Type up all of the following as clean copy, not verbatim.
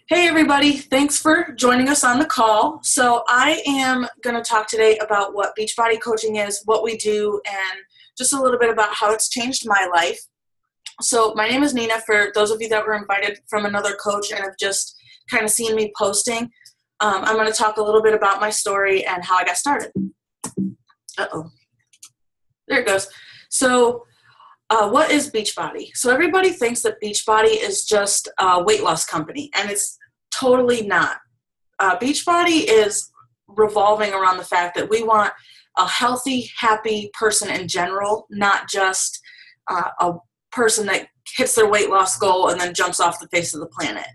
Hey everybody, thanks for joining us on the call. So I am going to talk today about what Beachbody coaching is, what we do, and just a little bit about how it's changed my life. So my name is Nina, for those of you that were invited from another coach and have just kind of seen me posting. I'm going to talk a little bit about my story and how I got started. There it goes. So what is Beachbody? So everybody thinks that Beachbody is just a weight loss company, and it's totally not. Beachbody is revolving around the fact that we want a healthy, happy person in general, not just a person that hits their weight loss goal and then jumps off the face of the planet.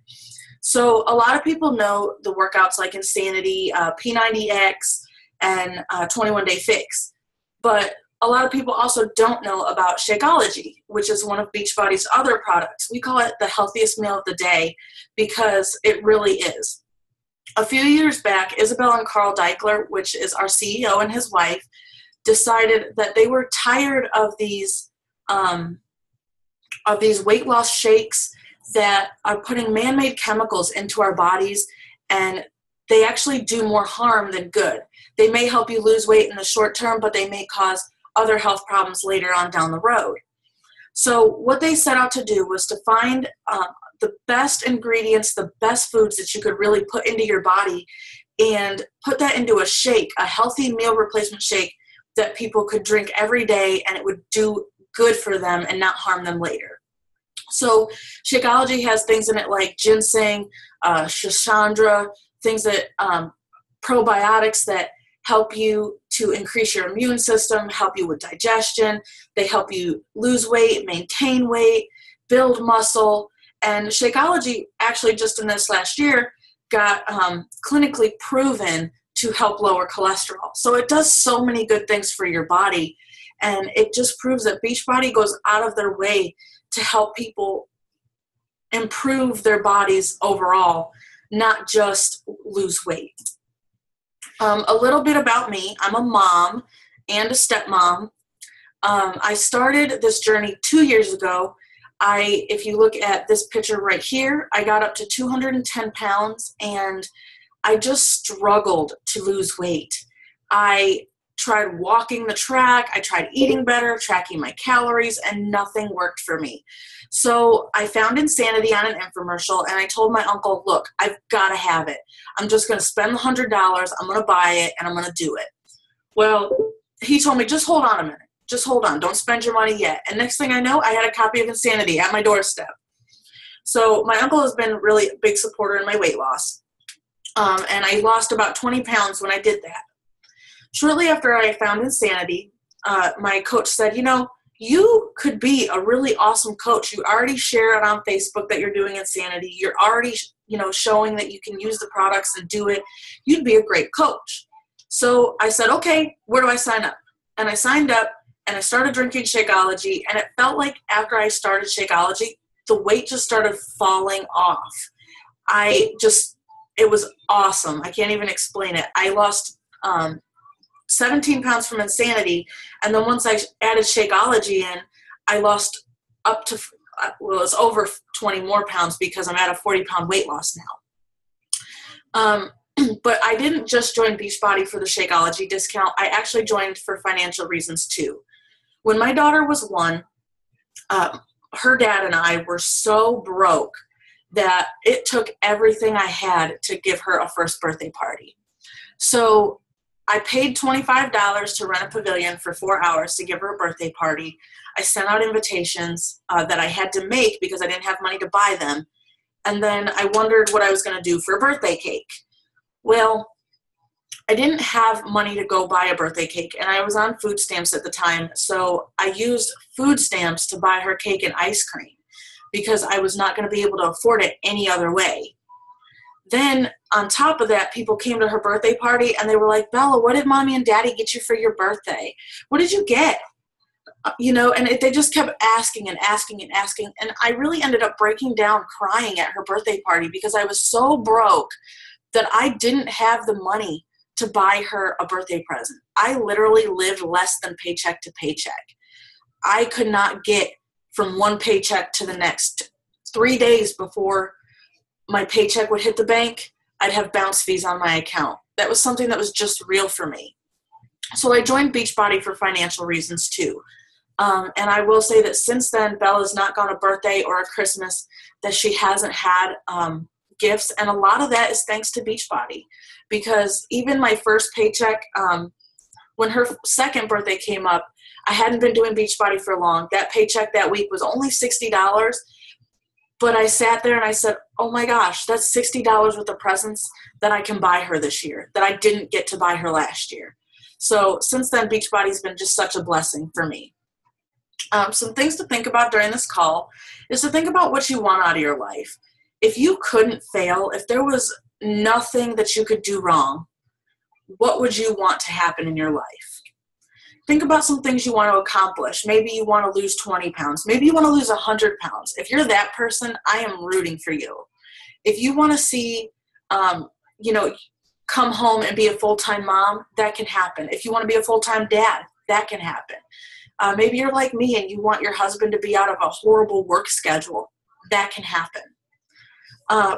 So a lot of people know the workouts like Insanity, P90X, and 21 Day Fix, but a lot of people also don't know about Shakeology, which is one of Beachbody's other products. We call it the healthiest meal of the day because it really is. A few years back, Isabel and Carl Deichler, which is our CEO and his wife, decided that they were tired of these weight loss shakes that are putting man-made chemicals into our bodies, and they actually do more harm than good. They may help you lose weight in the short term, but they may cause other health problems later on down the road. So what they set out to do was to find the best ingredients, the best foods that you could really put into your body and put that into a shake, a healthy meal replacement shake that people could drink every day, and it would do good for them and not harm them later. So Shakeology has things in it like ginseng, shishandra, things that probiotics that help you to increase your immune system, help you with digestion. They help you lose weight, maintain weight, build muscle. And Shakeology actually just in this last year got clinically proven to help lower cholesterol. So it does so many good things for your body. And it just proves that Beachbody goes out of their way to help people improve their bodies overall, not just lose weight. A little bit about me. I'm a mom and a stepmom. I started this journey 2 years ago. If you look at this picture right here, I got up to 210 pounds and I just struggled to lose weight. I tried walking the track, I tried eating better, tracking my calories, and nothing worked for me. So I found Insanity on an infomercial and I told my uncle, look, I've got to have it. I'm just going to spend the $100, I'm going to buy it, and I'm going to do it. Well, he told me, just hold on a minute. Just hold on. Don't spend your money yet. And next thing I know, I had a copy of Insanity at my doorstep. So my uncle has been really a big supporter in my weight loss. And I lost about 20 pounds when I did that. Shortly after I found Insanity, my coach said, you could be a really awesome coach. You already share it on Facebook that you're doing Insanity. You're already, showing that you can use the products and do it. You'd be a great coach. So I said, okay, where do I sign up? And I signed up and I started drinking Shakeology, and it felt like after I started Shakeology, the weight just started falling off. It was awesome. I can't even explain it. I lost 17 pounds from Insanity, and then once I added Shakeology in, I lost up to, it's over 20 more pounds because I'm at a 40-pound weight loss now. But I didn't just join Beachbody for the Shakeology discount. I actually joined for financial reasons too. When my daughter was 1, her dad and I were so broke that it took everything I had to give her a first birthday party. So I paid $25 to rent a pavilion for 4 hours to give her a birthday party. I sent out invitations that I had to make because I didn't have money to buy them. And then I wondered what I was going to do for a birthday cake. Well, I didn't have money to go buy a birthday cake, and I was on food stamps at the time. So I used food stamps to buy her cake and ice cream because I was not going to be able to afford it any other way. Then on top of that, people came to her birthday party and they were like, Bella, what did mommy and daddy get you for your birthday? What did you get? And they just kept asking and asking and asking. And I really ended up breaking down crying at her birthday party because I was so broke that I didn't have the money to buy her a birthday present. I literally lived less than paycheck to paycheck. I could not get from one paycheck to the next 3 days before my paycheck would hit the bank, I'd have bounce fees on my account. That was something that was just real for me. So I joined Beachbody for financial reasons too. And I will say that since then, Bella's not gone a birthday or a Christmas that she hasn't had gifts. And a lot of that is thanks to Beachbody, because even my first paycheck, when her second birthday came up, I hadn't been doing Beachbody for long. That paycheck that week was only $60. But I sat there and I said, oh my gosh, that's $60 worth of presents that I can buy her this year that I didn't get to buy her last year. So since then, Beachbody's been just such a blessing for me. Some things to think about during this call is to think about what you want out of your life. If you couldn't fail, if there was nothing that you could do wrong, what would you want to happen in your life? Think about some things you want to accomplish. Maybe you want to lose 20 pounds. Maybe you want to lose 100 pounds. If you're that person, I am rooting for you. If you want to see, come home and be a full-time mom, that can happen. If you want to be a full-time dad, that can happen. Maybe you're like me and you want your husband to be out of a horrible work schedule. That can happen.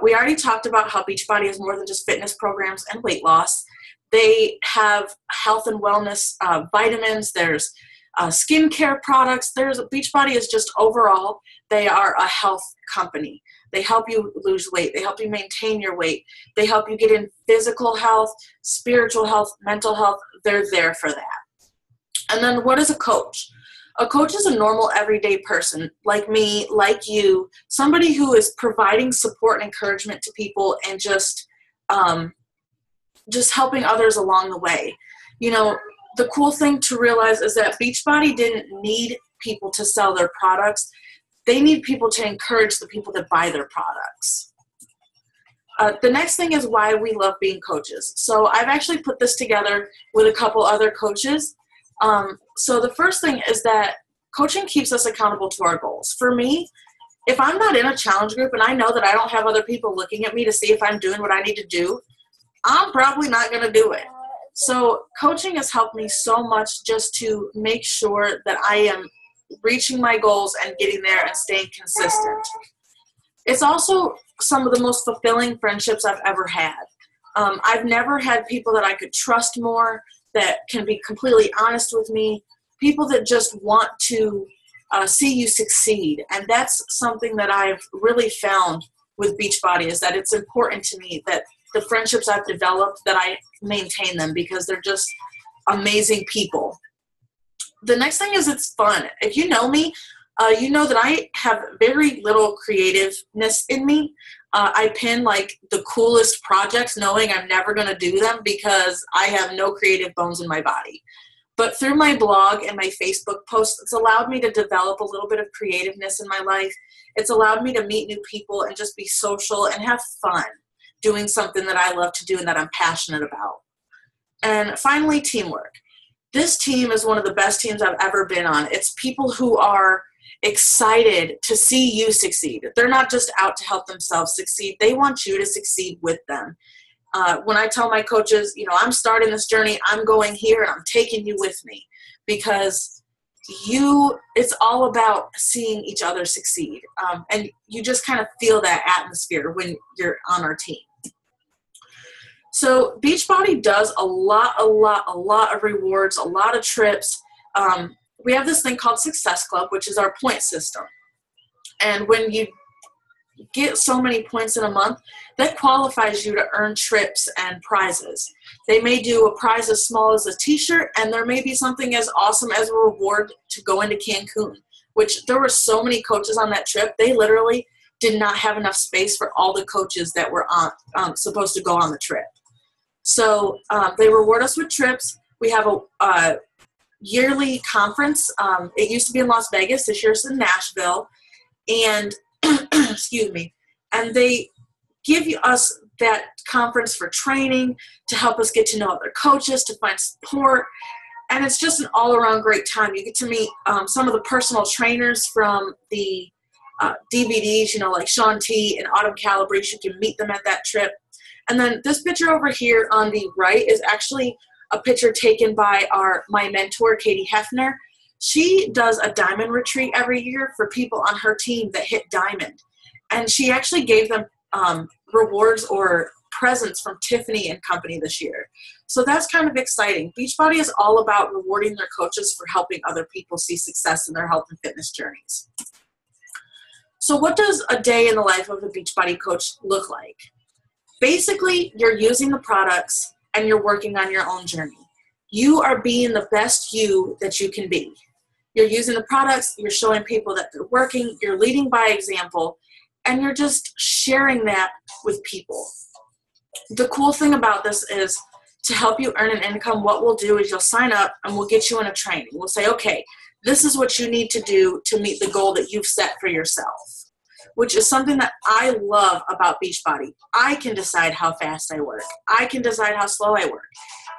We already talked about how Beachbody is more than just fitness programs and weight loss. They have health and wellness vitamins. There's skincare products. Beachbody is just overall, they are a health company. They help you lose weight. They help you maintain your weight. They help you get in physical health, spiritual health, mental health. They're there for that. And then what is a coach? A coach is a normal everyday person like me, like you, somebody who is providing support and encouragement to people and just helping others along the way. You know, the cool thing to realize is that Beachbody didn't need people to sell their products. They need people to encourage the people that buy their products. The next thing is why we love being coaches. So I've actually put this together with a couple other coaches. So the first thing is that coaching keeps us accountable to our goals. For me, if I'm not in a challenge group and I know that I don't have other people looking at me to see if I'm doing what I need to do, I'm probably not going to do it. So coaching has helped me so much just to make sure that I am reaching my goals and getting there and staying consistent. It's also some of the most fulfilling friendships I've ever had. I've never had people that I could trust more, that can be completely honest with me, people that just want to see you succeed. And that's something that I've really found with Beachbody, is that it's important to me that the friendships I've developed, that I maintain them, because they're just amazing people. The next thing is it's fun. If you know me, you know that I have very little creativeness in me. I pin like the coolest projects knowing I'm never going to do them because I have no creative bones in my body. But through my blog and my Facebook posts, it's allowed me to develop a little bit of creativeness in my life. It's allowed me to meet new people and just be social and have fun doing something that I love to do and that I'm passionate about. And finally, teamwork. This team is one of the best teams I've ever been on. It's people who are excited to see you succeed. They're not just out to help themselves succeed. They want you to succeed with them. When I tell my coaches, I'm starting this journey, I'm going here, and I'm taking you with me, because it's all about seeing each other succeed. And you just kind of feel that atmosphere when you're on our team. So Beachbody does a lot of rewards, a lot of trips. We have this thing called Success Club, which is our point system. And when you get so many points in a month, that qualifies you to earn trips and prizes. They may do a prize as small as a t-shirt, and there may be something as awesome as a reward to go into Cancun, which there were so many coaches on that trip. They literally did not have enough space for all the coaches that were supposed to go on the trip. So they reward us with trips. We have a yearly conference. It used to be in Las Vegas. This year it's in Nashville. And excuse me. And they give us that conference for training, to help us get to know other coaches, to find support. And it's just an all-around great time. You get to meet some of the personal trainers from the DVDs, like Shaun T and Autumn Calabrese. You can meet them at that trip. And then this picture over here on the right is actually a picture taken by my mentor, Katie Hefner. She does a diamond retreat every year for people on her team that hit diamond. And she actually gave them rewards or presents from Tiffany and Company this year. So that's kind of exciting. Beachbody is all about rewarding their coaches for helping other people see success in their health and fitness journeys. So what does a day in the life of a Beachbody coach look like? Basically, you're using the products and you're working on your own journey. You are being the best you that you can be. You're using the products, you're showing people that they're working, you're leading by example, and you're just sharing that with people. The cool thing about this is to help you earn an income, what we'll do is you'll sign up and we'll get you in a training. We'll say, okay, this is what you need to do to meet the goal that you've set for yourself, which is something that I love about Beachbody. I can decide how fast I work. I can decide how slow I work.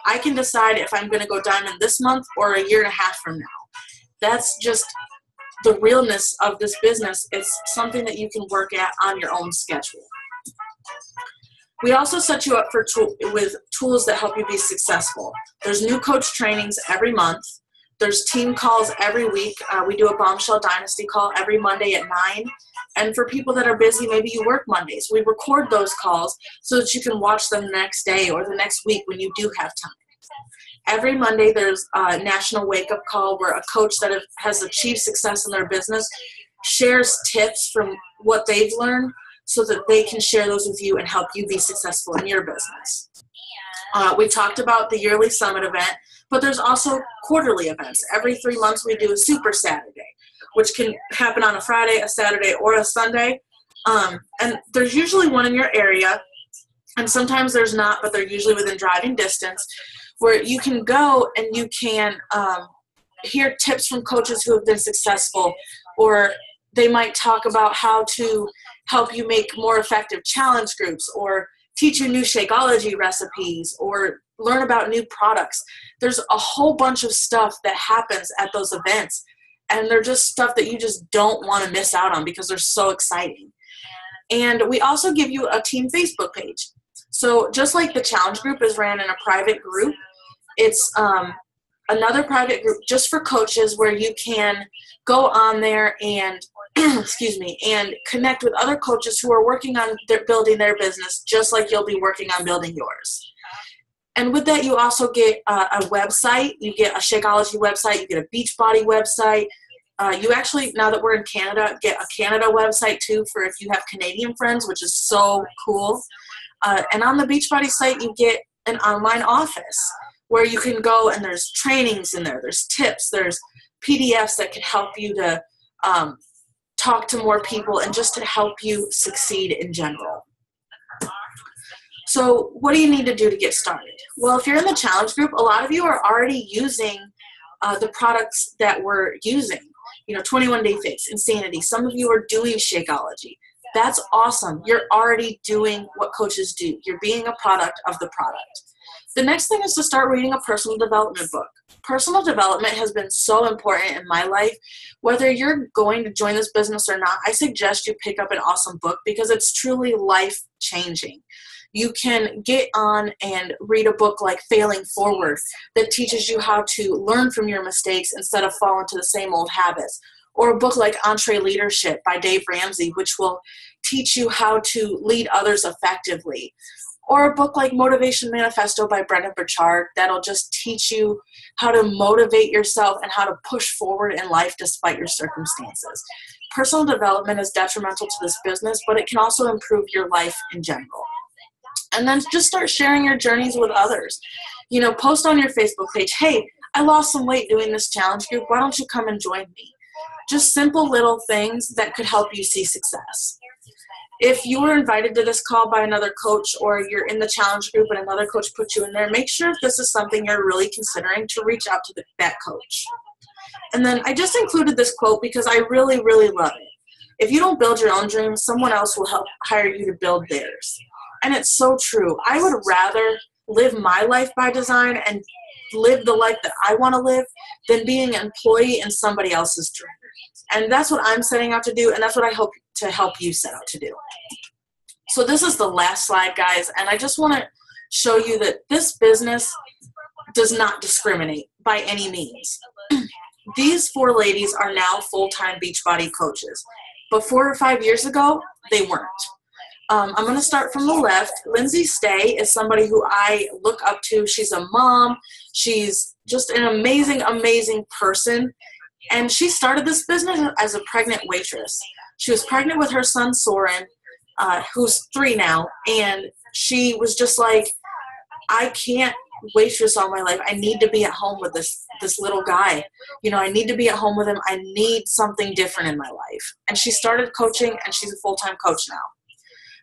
I can decide if I'm going to go diamond this month or a year and a half from now. That's just the realness of this business. It's something that you can work at on your own schedule. We also set you up for with tools that help you be successful. There's new coach trainings every month. There's team calls every week. We do a Bombshell Dynasty call every Monday at 9. And for people that are busy, maybe you work Mondays. We record those calls so that you can watch them the next day or the next week when you do have time. Every Monday, there's a national wake-up call where a coach that has achieved success in their business shares tips from what they've learned so that they can share those with you and help you be successful in your business. We talked about the yearly summit event, but there's also quarterly events. Every 3 months, we do a Super Saturday, which can happen on a Friday, a Saturday, or a Sunday. And there's usually one in your area, and sometimes there's not, but they're usually within driving distance, where you can go and you can hear tips from coaches who have been successful, or they might talk about how to help you make more effective challenge groups, or teach you new Shakeology recipes, or learn about new products. There's a whole bunch of stuff that happens at those events, and they're just stuff that you just don't want to miss out on because they're so exciting. And we also give you a team Facebook page. So just like the challenge group is ran in a private group, it's another private group just for coaches where you can go on there and and connect with other coaches who are working on building their business just like you'll be working on building yours. And with that, you also get a website. You get a Shakeology website. You get a Beachbody website. You actually, now that we're in Canada, get a Canada website too for if you have Canadian friends, which is so cool. And on the Beachbody site, you get an online office where you can go and there's trainings in there. There's tips. There's PDFs that can help you to talk to more people and just to help you succeed in general. So what do you need to do to get started? Well, if you're in the challenge group, a lot of you are already using the products that we're using. 21 Day Fix, Insanity. Some of you are doing Shakeology. That's awesome. You're already doing what coaches do. You're being a product of the product. The next thing is to start reading a personal development book. Personal development has been so important in my life. Whether you're going to join this business or not, I suggest you pick up an awesome book because it's truly life-changing. You can get on and read a book like Failing Forward that teaches you how to learn from your mistakes instead of fall into the same old habits. Or a book like Entre Leadership by Dave Ramsey, which will teach you how to lead others effectively. Or a book like Motivation Manifesto by Brendon Burchard that'll just teach you how to motivate yourself and how to push forward in life despite your circumstances. Personal development is detrimental to this business, but it can also improve your life in general. And then just start sharing your journeys with others. Post on your Facebook page, hey, I lost some weight doing this challenge group. Why don't you come and join me? Just simple little things that could help you see success. If you were invited to this call by another coach or you're in the challenge group and another coach put you in there, make sure if this is something you're really considering to reach out to that coach. And then I just included this quote because I really, really love it. If you don't build your own dreams, someone else will help hire you to build theirs. And it's so true. I would rather live my life by design and live the life that I want to live than being an employee in somebody else's dream. And that's what I'm setting out to do, and that's what I hope to help you set out to do. So this is the last slide, guys, and I just want to show you that this business does not discriminate by any means. These 4 ladies are now full-time Beachbody coaches, but 4 or 5 years ago, they weren't. I'm going to start from the left. Lindsay Stay is somebody who I look up to. She's a mom. She's just an amazing, amazing person. And she started this business as a pregnant waitress. She was pregnant with her son, Soren, who's 3 now. And she was just like, I can't waitress all my life. I need to be at home with this little guy. You know, I need to be at home with him. I need something different in my life. And she started coaching, and she's a full-time coach now.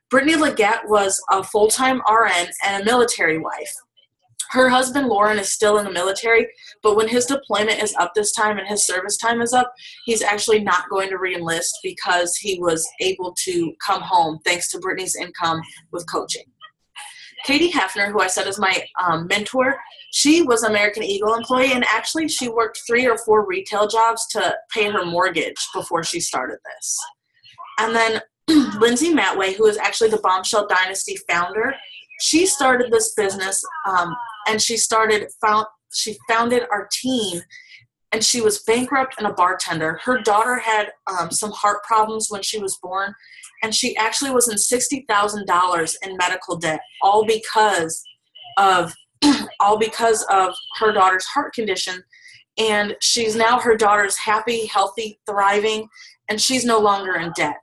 Brittany Leggett was a full-time RN and a military wife. Her husband, Lauren, is still in the military, but when his deployment is up this time and his service time is up, he's actually not going to re-enlist because he was able to come home thanks to Brittany's income with coaching. Katie Hefner, who I said is my mentor, she was an American Eagle employee, and actually she worked 3 or 4 retail jobs to pay her mortgage before she started this. And then Lindsay Matway, who is actually the Bombshell Dynasty founder, she started this business, and she founded our team, and she was bankrupt and a bartender. Her daughter had some heart problems when she was born, and she actually was in $60,000 in medical debt, all because of her daughter's heart condition. And she's now, her daughter's happy, healthy, thriving, and she's no longer in debt.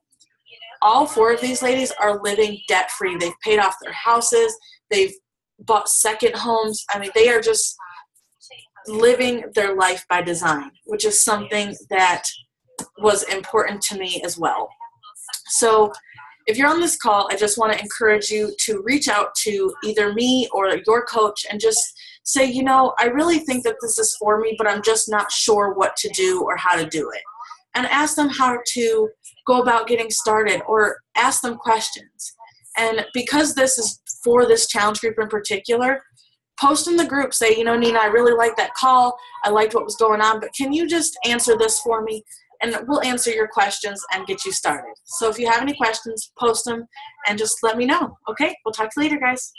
All 4 of these ladies are living debt-free. They've paid off their houses. They've bought second homes. I mean, they are just living their life by design, which is something that was important to me as well. So if you're on this call, I just want to encourage you to reach out to either me or your coach and just say, you know, I really think that this is for me, but I'm just not sure what to do or how to do it. And ask them how to go about getting started, or ask them questions. And because this is for this challenge group in particular, post in the group, say, you know, Nina, I really liked that call. I liked what was going on, but can you just answer this for me? And we'll answer your questions and get you started. So if you have any questions, post them and just let me know. Okay, we'll talk to you later, guys.